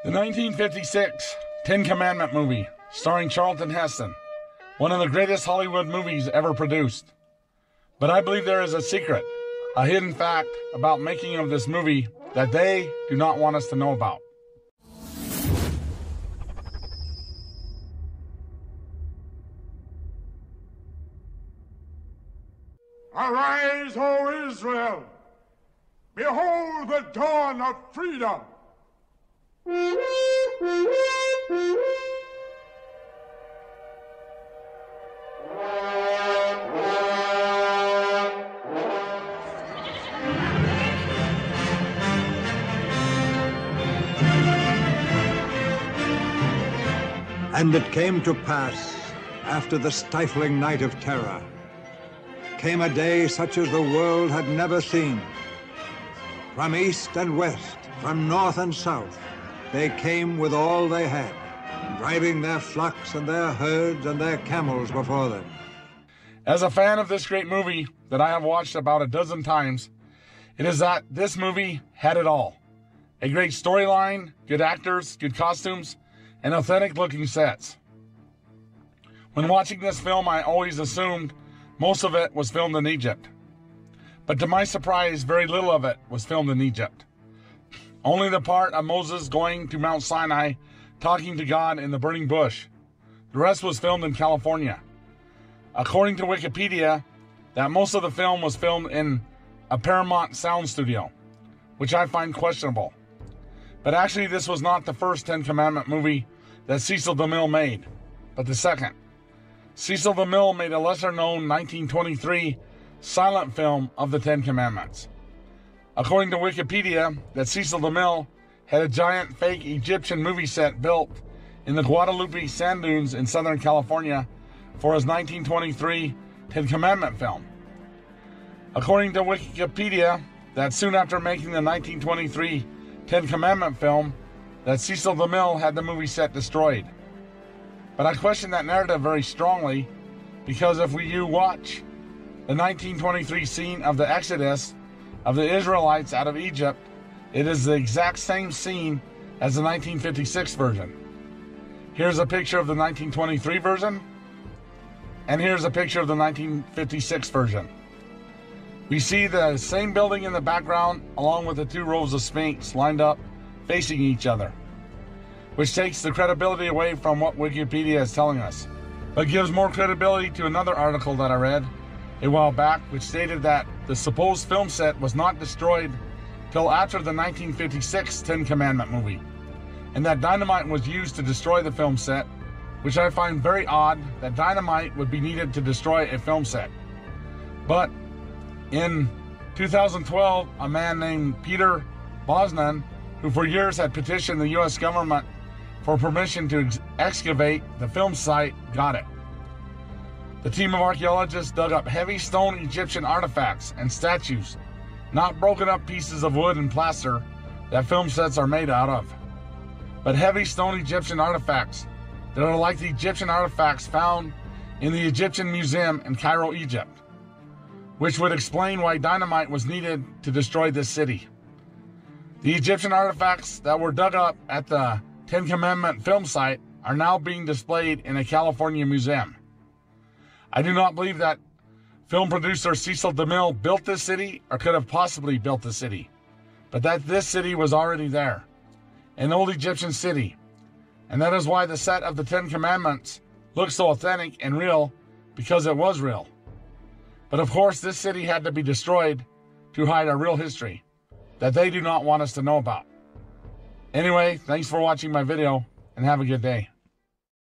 The 1956 Ten Commandment movie, starring Charlton Heston, one of the greatest Hollywood movies ever produced. But I believe there is a secret, a hidden fact about making of this movie that they do not want us to know about. Arise, O Israel! Behold the dawn of freedom! And it came to pass, after the stifling night of terror, came a day such as the world had never seen. From east and west, from north and south, they came with all they had, driving their flocks and their herds and their camels before them. As a fan of this great movie that I have watched about a dozen times, it is that this movie had it all. A great storyline, good actors, good costumes, and authentic-looking sets. When watching this film, I always assumed most of it was filmed in Egypt. But to my surprise, very little of it was filmed in Egypt. Only the part of Moses going to Mount Sinai, talking to God in the burning bush. The rest was filmed in California. According to Wikipedia, that most of the film was filmed in a Paramount sound studio, which I find questionable. But actually, this was not the first Ten Commandment movie that Cecil DeMille made, but the second. Cecil DeMille made a lesser-known 1923 silent film of the Ten Commandments. According to Wikipedia, that Cecil DeMille had a giant fake Egyptian movie set built in the Guadalupe sand dunes in Southern California for his 1923 Ten Commandment film. According to Wikipedia, that soon after making the 1923 Ten Commandment film, that Cecil DeMille had the movie set destroyed. But I question that narrative very strongly, because if you watch the 1923 scene of the Exodus of the Israelites out of Egypt, it is the exact same scene as the 1956 version. Here's a picture of the 1923 version, and here's a picture of the 1956 version. We see the same building in the background, along with the two rows of Sphinx lined up, facing each other, which takes the credibility away from what Wikipedia is telling us, but gives more credibility to another article that I read a while back, which stated that the supposed film set was not destroyed till after the 1956 Ten Commandment movie, and that dynamite was used to destroy the film set, which I find very odd that dynamite would be needed to destroy a film set. But in 2012, a man named Peter Bosnan, who for years had petitioned the U.S. government for permission to excavate the film site, got it. The team of archaeologists dug up heavy stone Egyptian artifacts and statues, not broken up pieces of wood and plaster that film sets are made out of, but heavy stone Egyptian artifacts that are like the Egyptian artifacts found in the Egyptian Museum in Cairo, Egypt, which would explain why dynamite was needed to destroy this city. The Egyptian artifacts that were dug up at the Ten Commandment film site are now being displayed in a California museum. I do not believe that film producer Cecil DeMille built this city or could have possibly built the city, but that this city was already there, an old Egyptian city, and that is why the set of the Ten Commandments looks so authentic and real, because it was real. But of course, this city had to be destroyed to hide our real history that they do not want us to know about. Anyway, thanks for watching my video, and have a good day.